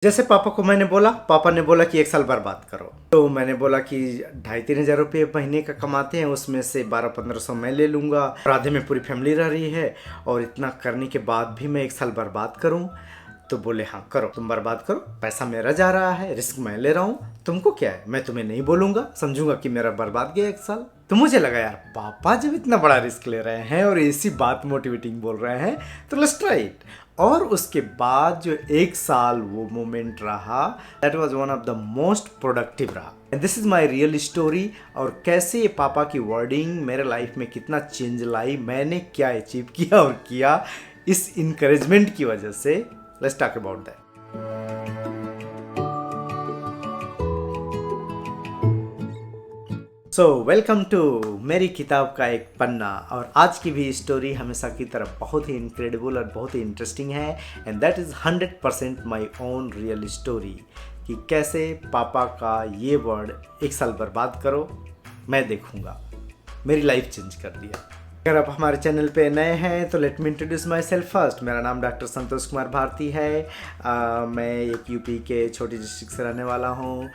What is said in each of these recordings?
जैसे पापा को मैंने बोला, पापा ने बोला कि 1 साल बर्बाद करो। तो मैंने बोला कि 2,500-3,000 रुपये महीने का कमाते हैं, उसमें से 1200-1500 मैं ले लूँगा, और आधे में पूरी फैमिली रह रही है, और इतना करने के बाद भी मैं 1 साल बर्बाद करूँ? तो बोले हाँ करो, तुम बर्बाद करो, पैसा मेरा जा रहा है, रिस्क मैं ले रहा हूँ, तुमको क्या है, मैं तुम्हें नहीं बोलूँगा, समझूंगा कि मेरा बर्बाद गया 1 साल। तो मुझे लगा यार पापा जब इतना बड़ा रिस्क ले रहे हैं और ऐसी बात मोटिवेटिंग बोल रहे हैं तो लेट्स ट्राई इट। और उसके बाद जो 1 साल वो मोमेंट रहा, that was one of the most productive रहा। And this is my real story. और कैसे ये पापा की वर्डिंग मेरे लाइफ में कितना चेंज लाई, मैंने क्या अचीव किया और किया इस इनकरेजमेंट की वजह से। Let's talk about that. So welcome to मेरी किताब का एक पन्ना। और आज की भी स्टोरी हमेशा की तरह बहुत ही इनक्रेडिबल और बहुत ही इंटरेस्टिंग है। And that is 100% my own real story कि कैसे पापा का ये वर्ड 1 साल बर्बाद करो मैं देखूंगा मेरी लाइफ चेंज कर दिया। अगर आप हमारे चैनल पे नए हैं तो let me introduce my self first. मेरा नाम डॉक्टर संतोष कुमार भारती है। मैं एक यूपी के छोटी डिस्ट्रिक्ट से रहने वाला हूँ।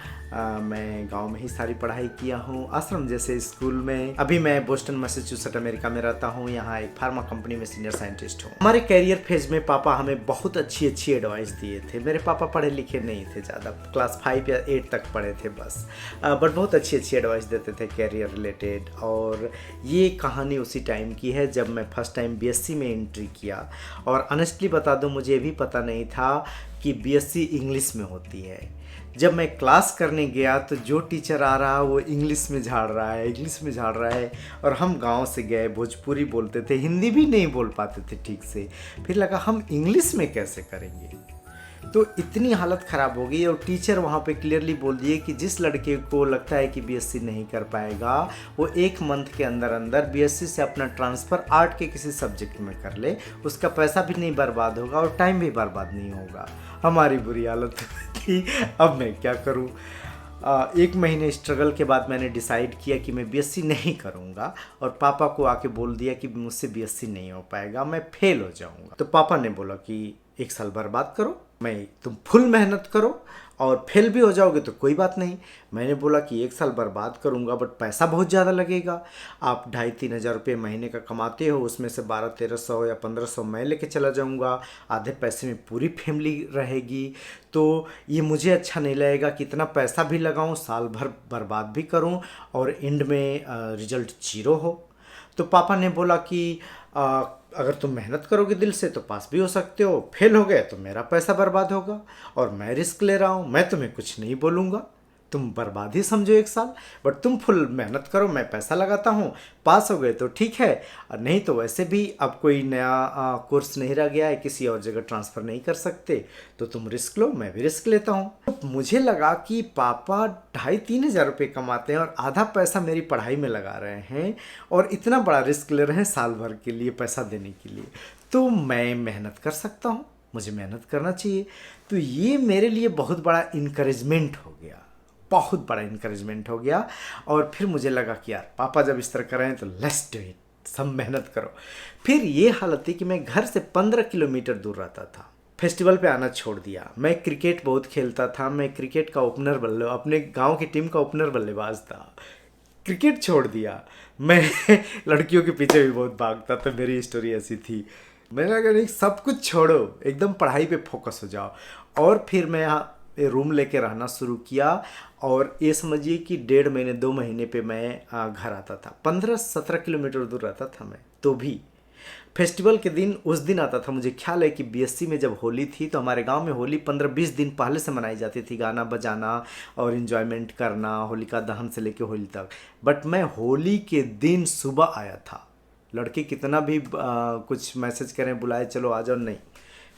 मैं गांव में ही सारी पढ़ाई किया हूँ, आश्रम जैसे स्कूल में। अभी मैं बोस्टन मैसेच्यूसेट्स अमेरिका में रहता हूँ, यहाँ एक फार्मा कंपनी में सीनियर साइंटिस्ट हूँ। हमारे कैरियर फेज में पापा हमें बहुत अच्छी अच्छी एडवाइस दिए थे। मेरे पापा पढ़े लिखे नहीं थे ज़्यादा, क्लास 5 या 8 तक पढ़े थे बस, बट बहुत अच्छी अच्छी एडवाइस देते थे कैरियर रिलेटेड। और ये कहानी उसी टाइम की है जब मैं फर्स्ट टाइम बीएससी में एंट्री किया। और ऑनेस्टली बता दूं, मुझे भी पता नहीं था कि बीएससी इंग्लिश में होती है। जब मैं क्लास करने गया तो जो टीचर आ रहा वो इंग्लिश में झाड़ रहा है, इंग्लिश में झाड़ रहा है, और हम गांव से गए, भोजपुरी बोलते थे, हिंदी भी नहीं बोल पाते थे ठीक से। फिर लगा हम इंग्लिश में कैसे करेंगे, तो इतनी हालत ख़राब हो गई। और टीचर वहाँ पे क्लियरली बोल दिए कि जिस लड़के को लगता है कि बीएससी नहीं कर पाएगा वो 1 मंथ के अंदर अंदर बीएससी से अपना ट्रांसफ़र आर्ट के किसी सब्जेक्ट में कर ले, उसका पैसा भी नहीं बर्बाद होगा और टाइम भी बर्बाद नहीं होगा। हमारी बुरी हालत थी। अब मैं क्या करूँ? 1 महीने स्ट्रगल के बाद मैंने डिसाइड किया कि मैं बीएससी नहीं करूँगा, और पापा को आके बोल दिया कि मुझसे बीएससी नहीं हो पाएगा, मैं फेल हो जाऊँगा। तो पापा ने बोला कि 1 साल बर्बाद करो, तुम फुल मेहनत करो, और फेल भी हो जाओगे तो कोई बात नहीं। मैंने बोला कि 1 साल बर्बाद करूँगा बट पैसा बहुत ज़्यादा लगेगा। आप 2,500-3,000 रुपये महीने का कमाते हो, उसमें से 1200-1300 या 1500 मैं लेके चला जाऊँगा, आधे पैसे में पूरी फैमिली रहेगी, तो ये मुझे अच्छा नहीं लगेगा कि इतना पैसा भी लगाऊँ, साल भर बर्बाद भी करूँ और एंड में रिजल्ट 0 हो। तो पापा ने बोला कि अगर तुम मेहनत करोगे दिल से तो पास भी हो सकते हो, फेल हो गए तो मेरा पैसा बर्बाद होगा, और मैं रिस्क ले रहा हूँ, मैं तुम्हें कुछ नहीं बोलूँगा, तुम बर्बाद ही समझो 1 साल, बट तुम फुल मेहनत करो, मैं पैसा लगाता हूँ, पास हो गए तो ठीक है, और नहीं तो वैसे भी अब कोई नया कोर्स नहीं रह गया है, किसी और जगह ट्रांसफ़र नहीं कर सकते, तो तुम रिस्क लो, मैं भी रिस्क लेता हूँ। तो मुझे लगा कि पापा 2,500-3,000 रुपये कमाते हैं और आधा पैसा मेरी पढ़ाई में लगा रहे हैं, और इतना बड़ा रिस्क ले रहे हैं साल भर के लिए पैसा देने के लिए, तो मैं मेहनत कर सकता हूँ, मुझे मेहनत करना चाहिए। तो ये मेरे लिए बहुत बड़ा इनकरेजमेंट हो गया, बहुत बड़ा इनकरेजमेंट हो गया। और फिर मुझे लगा कि यार पापा जब इस तरह कर रहे हैं तो लेट्स डू इट, सब मेहनत करो। फिर ये हालत थी कि मैं घर से 15 किलोमीटर दूर रहता था। फेस्टिवल पे आना छोड़ दिया। मैं क्रिकेट बहुत खेलता था, मैं क्रिकेट का ओपनर अपने गांव की टीम का ओपनर बल्लेबाज था। क्रिकेट छोड़ दिया, मैं लड़कियों के पीछे भी बहुत भागता था, मेरी स्टोरी ऐसी थी। मैंने कहा नहीं, सब कुछ छोड़ो, एकदम पढ़ाई पे फोकस हो जाओ। और फिर मैं यहाँ रूम लेके रहना शुरू किया, और ये समझिए कि 1.5 महीने 2 महीने पे मैं घर आता था। 15-17 किलोमीटर दूर रहता था मैं, तो भी फेस्टिवल के दिन उस दिन आता था। मुझे ख्याल है कि बीएससी में जब होली थी तो हमारे गांव में होली 15-20 दिन पहले से मनाई जाती थी, गाना बजाना और इन्जॉयमेंट करना, होलिका दहन से लेके होली तक। बट मैं होली के दिन सुबह आया था। लड़के कितना भी कुछ मैसेज करें, बुलाए चलो आ जाओ, नहीं,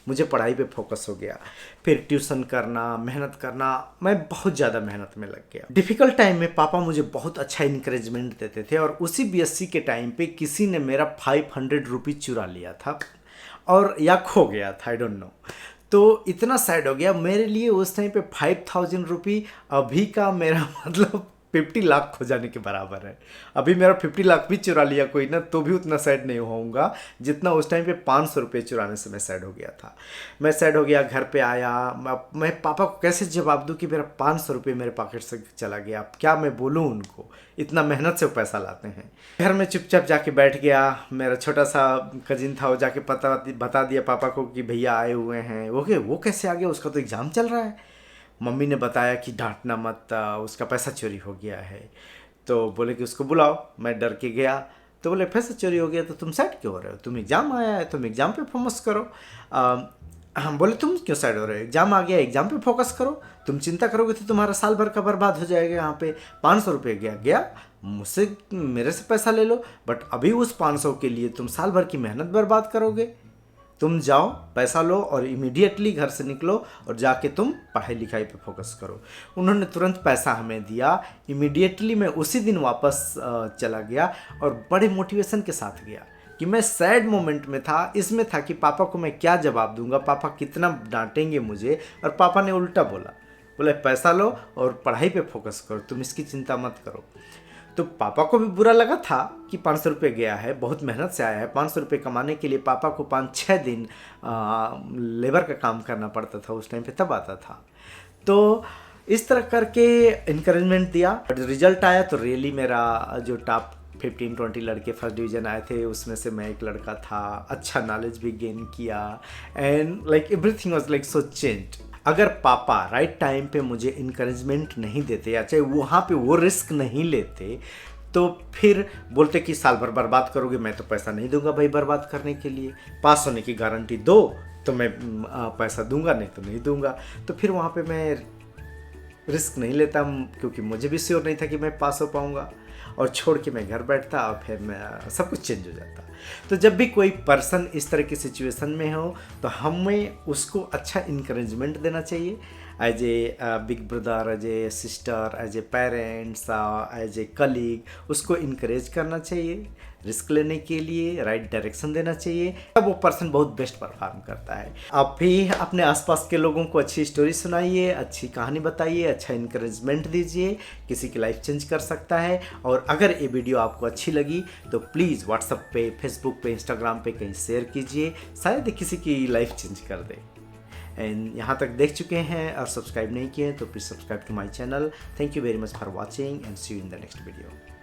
मुझे पढ़ाई पे फोकस हो गया। फिर ट्यूशन करना, मेहनत करना, मैं बहुत ज़्यादा मेहनत में लग गया। डिफ़िकल्ट टाइम में पापा मुझे बहुत अच्छा इंकरेजमेंट देते थे, और उसी बीएससी के टाइम पे किसी ने मेरा 500 रुपीज़ चुरा लिया था, और या खो गया था, आई डोंट नो। तो इतना सैड हो गया मेरे लिए उस टाइम पे। 5,000 रुपये अभी का मेरा मतलब 50 लाख खो जाने के बराबर है। अभी मेरा 50 लाख भी चुरा लिया कोई ना तो भी उतना सैड नहीं होऊंगा जितना उस टाइम पे 500 रुपये चुराने से मैं सैड हो गया था। मैं सैड हो गया, घर पे आया, मैं पापा को कैसे जवाब दूं कि मेरा 500 रुपये मेरे पॉकेट से चला गया। अब क्या मैं बोलूं उनको, इतना मेहनत से वो पैसा लाते हैं। घर में चुपचाप जाके बैठ गया। मेरा छोटा सा कजिन था, वो जाके बता दिया पापा को कि भैया आए हुए हैं। वो कैसे आ गया, उसका तो एग्ज़ाम चल रहा है। मम्मी ने बताया कि डांटना मत, उसका पैसा चोरी हो गया है। तो बोले कि उसको बुलाओ। मैं डर के गया तो बोले पैसा चोरी हो गया तो तुम सैड क्यों हो रहे हो, तुम एग्ज़ाम आया है, तुम एग्ज़ाम पे फोकस करो। हम बोले तुम क्यों सैड हो रहे हो, एग्ज़ाम आ गया, एग्ज़ाम पे फोकस करो, तुम चिंता करोगे तो तुम्हारा साल भर का बर्बाद हो जाएगा। यहाँ पे 500 रुपये गया मुझसे, मेरे से पैसा ले लो, बट अभी उस 500 के लिए तुम साल भर की मेहनत बर्बाद करोगे। तुम जाओ, पैसा लो और इमीडिएटली घर से निकलो और जाके तुम पढ़ाई लिखाई पे फोकस करो। उन्होंने तुरंत पैसा हमें दिया। इमीडिएटली मैं उसी दिन वापस चला गया और बड़े मोटिवेशन के साथ गया कि मैं सैड मोमेंट में था, इसमें था कि पापा को मैं क्या जवाब दूंगा, पापा कितना डांटेंगे मुझे। और पापा ने उल्टा बोला पैसा लो और पढ़ाई पे फोकस करो, तुम इसकी चिंता मत करो। तो पापा को भी बुरा लगा था कि 500 रुपये गया है, बहुत मेहनत से आया है। 500 रुपये कमाने के लिए पापा को 5-6 दिन लेबर का काम करना पड़ता था उस टाइम पे, तब आता था। तो इस तरह करके इनकरेजमेंट दिया। रिजल्ट आया तो रियली मेरा जो टॉप 15-20 लड़के फर्स्ट डिवीज़न आए थे उसमें से मैं एक लड़का था। अच्छा नॉलेज भी गेन किया and like everything was like so changed. अगर पापा राइट टाइम पे मुझे इनकरेजमेंट नहीं देते या चाहे वहाँ पे वो रिस्क नहीं लेते तो फिर बोलते कि साल भर बर्बाद करोगे, मैं तो पैसा नहीं दूंगा भाई बर्बाद करने के लिए, पास होने की गारंटी दो तो मैं पैसा दूंगा, नहीं तो नहीं दूंगा। तो फिर वहाँ पे मैं रिस्क नहीं लेता क्योंकि मुझे भी श्योर नहीं था कि मैं पास हो पाऊँगा, और छोड़ के मैं घर बैठता और फिर मैं सब कुछ चेंज हो जाता। तो जब भी कोई पर्सन इस तरह की सिचुएशन में हो तो हमें उसको अच्छा इंकरेजमेंट देना चाहिए, as a big brother, as a sister, as a parents, as a colleague. उसको इनकरेज करना चाहिए रिस्क लेने के लिए, राइट डायरेक्शन देना चाहिए, तब वो पर्सन बहुत बेस्ट परफॉर्म करता है। आप भी अपने आसपास के लोगों को अच्छी स्टोरी सुनाइए, अच्छी कहानी बताइए, अच्छा इंकरेजमेंट दीजिए, किसी की लाइफ चेंज कर सकता है। और अगर ये वीडियो आपको अच्छी लगी तो प्लीज़ व्हाट्सएप पे, फेसबुक पे, इंस्टाग्राम पे कहीं शेयर कीजिए, शायद किसी की लाइफ चेंज कर दे। एंड यहाँ तक देख चुके हैं और सब्सक्राइब नहीं किए तो please subscribe to my channel. Thank you very much for watching and see you in the next video.